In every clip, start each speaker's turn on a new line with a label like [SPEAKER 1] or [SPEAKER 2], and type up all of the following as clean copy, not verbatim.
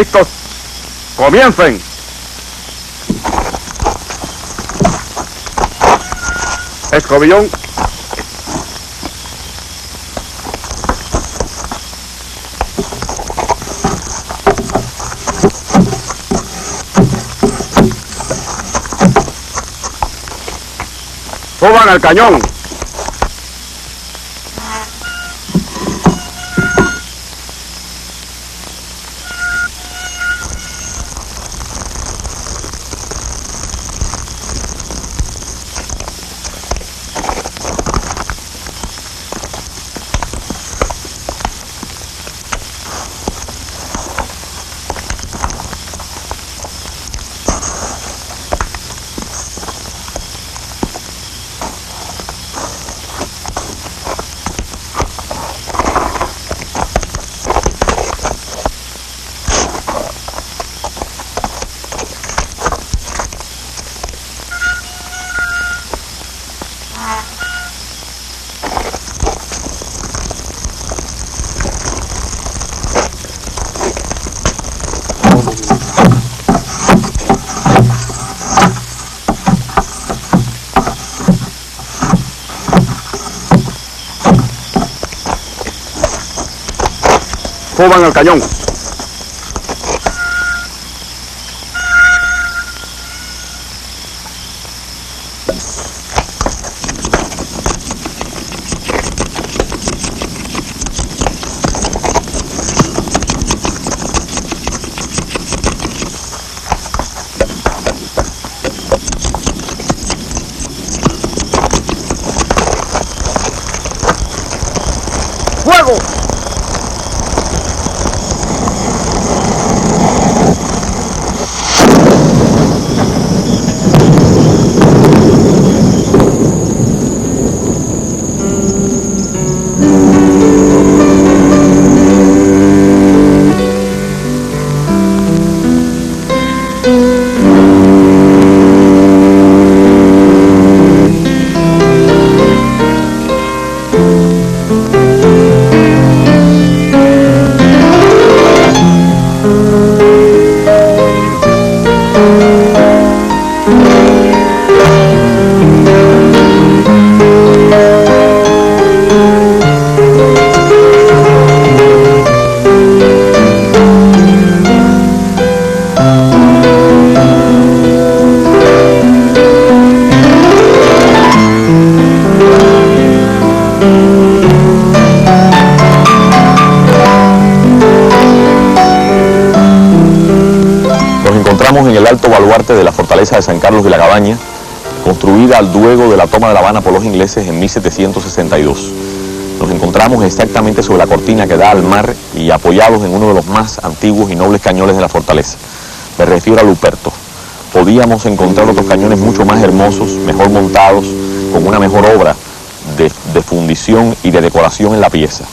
[SPEAKER 1] ¿Listos? ¡Comiencen! Escobillón. Suban al cañón. Suban al cañón. ¡Fuego!
[SPEAKER 2] En el alto baluarte de la fortaleza de San Carlos de la Cabaña, construida luego de la toma de La Habana por los ingleses en 1762. Nos encontramos exactamente sobre la cortina que da al mar y apoyados en uno de los más antiguos y nobles cañones de la fortaleza. Me refiero a Luperto. Podíamos encontrar otros cañones mucho más hermosos, mejor montados, con una mejor obra de fundición y de decoración en la pieza.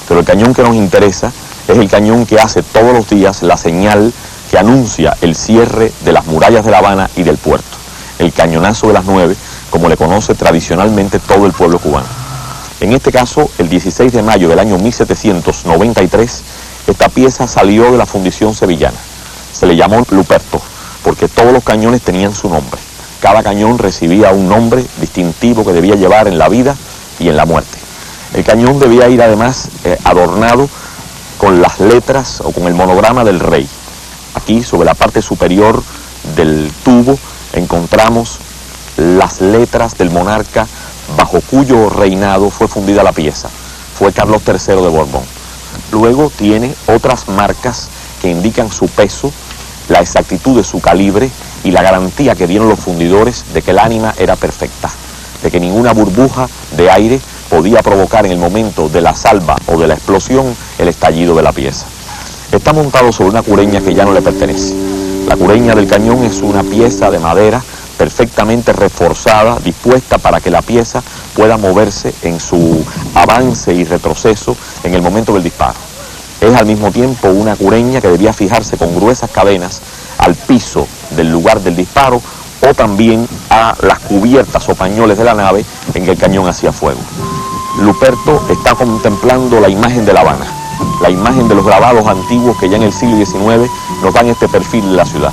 [SPEAKER 2] Pero el cañón que nos interesa es el cañón que hace todos los días la señal que anuncia el cierre de las murallas de La Habana y del puerto, el cañonazo de las 9, como le conoce tradicionalmente todo el pueblo cubano. En este caso, el 16 de mayo del año 1793, esta pieza salió de la fundición sevillana. Se le llamó Luperto, porque todos los cañones tenían su nombre. Cada cañón recibía un nombre distintivo que debía llevar en la vida y en la muerte. El cañón debía ir además adornado con las letras o con el monograma del rey. Aquí, sobre la parte superior del tubo, encontramos las letras del monarca bajo cuyo reinado fue fundida la pieza. Fue Carlos III de Borbón. Luego tiene otras marcas que indican su peso, la exactitud de su calibre y la garantía que dieron los fundidores de que el ánima era perfecta, de que ninguna burbuja de aire podía provocar en el momento de la salva o de la explosión el estallido de la pieza. Está montado sobre una cureña que ya no le pertenece. La cureña del cañón es una pieza de madera perfectamente reforzada, dispuesta para que la pieza pueda moverse en su avance y retroceso en el momento del disparo. Es al mismo tiempo una cureña que debía fijarse con gruesas cadenas al piso del lugar del disparo o también a las cubiertas o pañoles de la nave en que el cañón hacía fuego. Luperto está contemplando la imagen de La Habana. la imagen de los grabados antiguos que ya en el siglo XIX nos dan este perfil de la ciudad.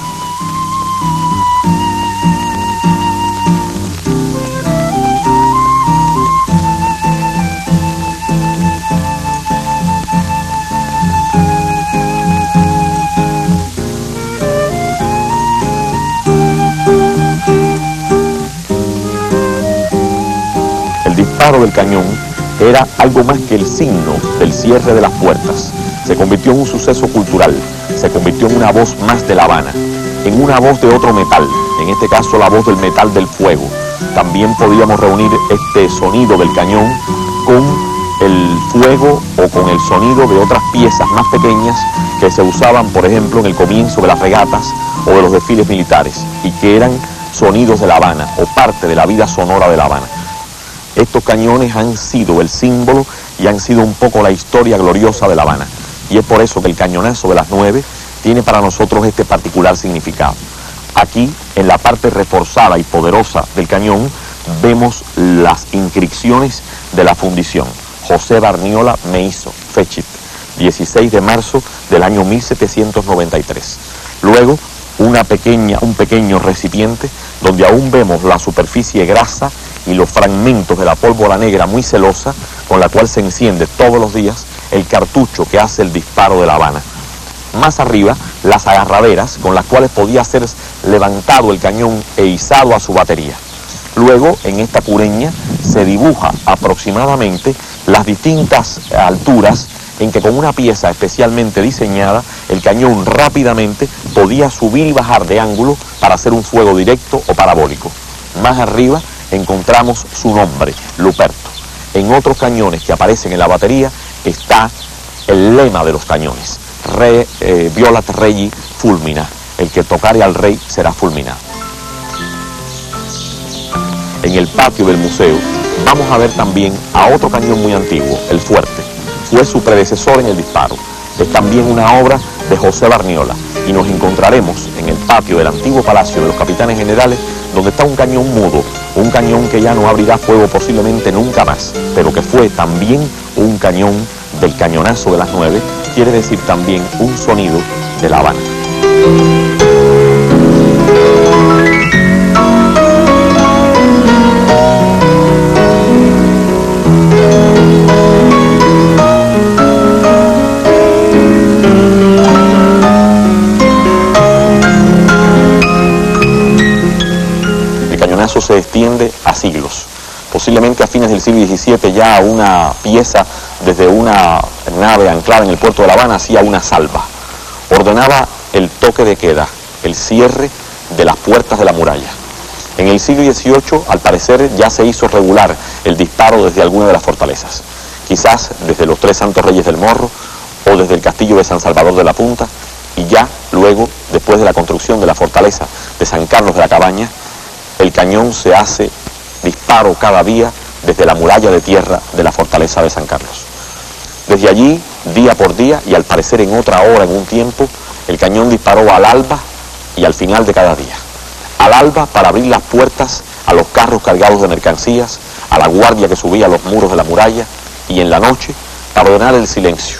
[SPEAKER 2] El disparo del cañón era algo más que el signo del cierre de las puertas. Se convirtió en un suceso cultural, se convirtió en una voz más de La Habana, en una voz de otro metal, en este caso la voz del metal del fuego. También podíamos reunir este sonido del cañón con el fuego o con el sonido de otras piezas más pequeñas que se usaban, por ejemplo, en el comienzo de las regatas o de los desfiles militares, y que eran sonidos de La Habana o parte de la vida sonora de La Habana. Estos cañones han sido el símbolo y han sido un poco la historia gloriosa de La Habana. Y es por eso que el cañonazo de las 9 tiene para nosotros este particular significado. Aquí, en la parte reforzada y poderosa del cañón, vemos las inscripciones de la fundición. José Barniola me hizo, Fechit, 16 de marzo del año 1793. Luego, un pequeño recipiente donde aún vemos la superficie grasa y los fragmentos de la pólvora negra muy celosa con la cual se enciende todos los días el cartucho que hace el disparo de La Habana. Más arriba, las agarraderas con las cuales podía ser levantado el cañón e izado a su batería. Luego, en esta cureña, se dibuja aproximadamente las distintas alturas en que con una pieza especialmente diseñada, el cañón rápidamente podía subir y bajar de ángulo para hacer un fuego directo o parabólico. Más arriba encontramos su nombre, Luperto. En otros cañones que aparecen en la batería está el lema de los cañones, Violat Regi Fulmina, el que tocare al rey será fulminado. En el patio del museo vamos a ver también a otro cañón muy antiguo, el Fuerte. Fue su predecesor en el disparo. Es también una obra de José Barniola y nos encontraremos en el patio del antiguo Palacio de los Capitanes Generales, donde está un cañón mudo, un cañón que ya no abrirá fuego posiblemente nunca más, pero que fue también un cañón del cañonazo de las 9, quiere decir también un sonido de La Habana. Se extiende a siglos, posiblemente a fines del siglo XVII ya una pieza desde una nave anclada en el puerto de La Habana hacía una salva, ordenaba el toque de queda, el cierre de las puertas de la muralla. En el siglo XVIII, al parecer, ya se hizo regular el disparo desde alguna de las fortalezas, quizás desde los Tres Santos Reyes del Morro o desde el castillo de San Salvador de la Punta, y ya luego, después de la construcción de la fortaleza de San Carlos de la Cabaña, el cañón se hace disparo cada día desde la muralla de tierra de la fortaleza de San Carlos. Desde allí, día por día, y al parecer en otra hora, en un tiempo, el cañón disparó al alba y al final de cada día. Al alba para abrir las puertas a los carros cargados de mercancías, a la guardia que subía a los muros de la muralla, y en la noche para ordenar el silencio,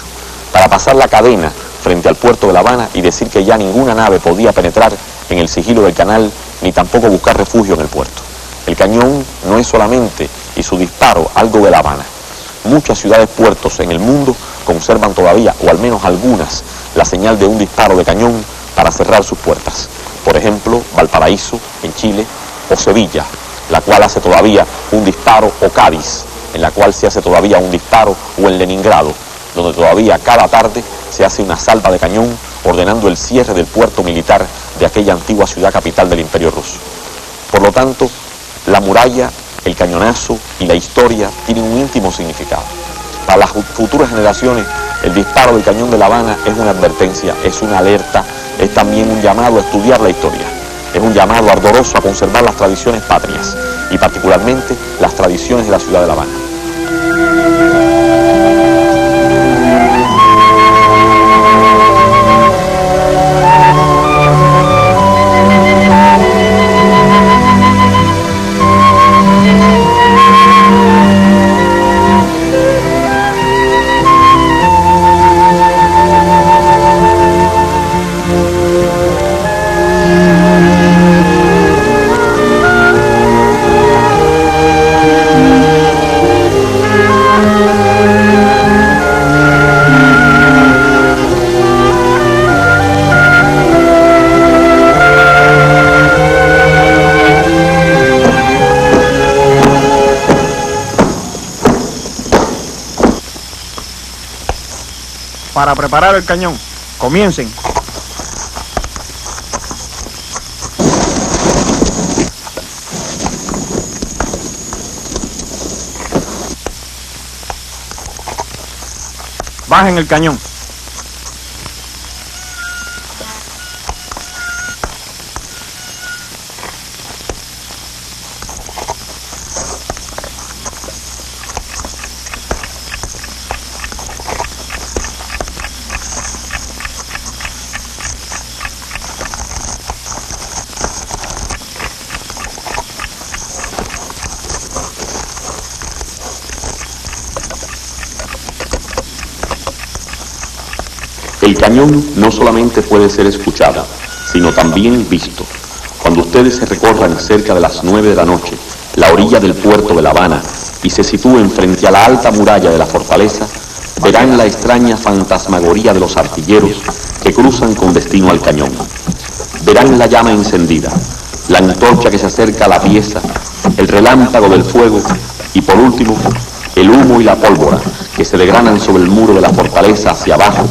[SPEAKER 2] para pasar la cadena frente al puerto de La Habana y decir que ya ninguna nave podía penetrar en el sigilo del canal ni tampoco buscar refugio en el puerto. El cañón no es solamente, y su disparo, algo de La Habana. Muchas ciudades puertos en el mundo conservan todavía, o al menos algunas, la señal de un disparo de cañón para cerrar sus puertas. Por ejemplo, Valparaíso, en Chile, o Sevilla, la cual hace todavía un disparo, o Cádiz, en la cual se hace todavía un disparo, o en Leningrado, donde todavía cada tarde se hace una salva de cañón ordenando el cierre del puerto militar de aquella antigua ciudad capital del Imperio Ruso. Por lo tanto, la muralla, el cañonazo y la historia tienen un íntimo significado. Para las futuras generaciones, el disparo del cañón de La Habana es una advertencia, es una alerta, es también un llamado a estudiar la historia, es un llamado ardoroso a conservar las tradiciones patrias y particularmente las tradiciones de la ciudad de La Habana.
[SPEAKER 3] para preparar el cañón. Comiencen. Bajen el cañón.
[SPEAKER 2] El cañón no solamente puede ser escuchado, sino también visto. Cuando ustedes se recorran cerca de las 9 de la noche, la orilla del puerto de La Habana, y se sitúen frente a la alta muralla de la fortaleza, verán la extraña fantasmagoría de los artilleros que cruzan con destino al cañón. Verán la llama encendida, la antorcha que se acerca a la pieza, el relámpago del fuego y, por último, el humo y la pólvora que se degranan sobre el muro de la fortaleza hacia abajo,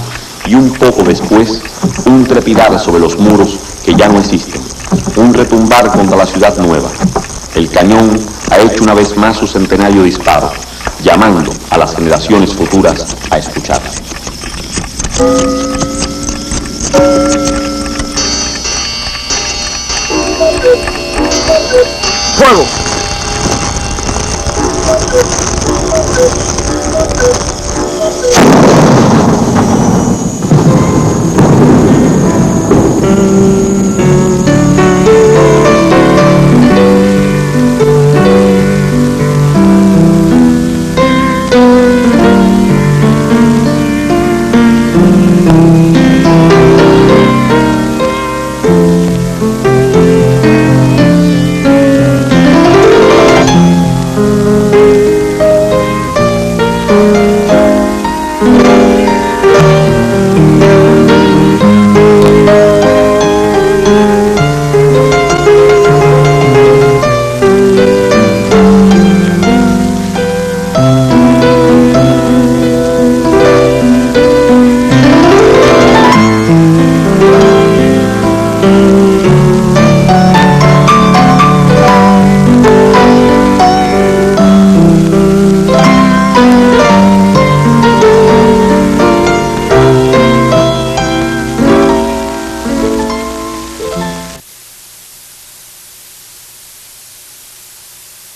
[SPEAKER 2] y un poco después, un trepidar sobre los muros que ya no existen, un retumbar contra la ciudad nueva. El cañón ha hecho una vez más su centenario disparo, llamando a las generaciones futuras a escuchar.
[SPEAKER 3] ¡Fuego!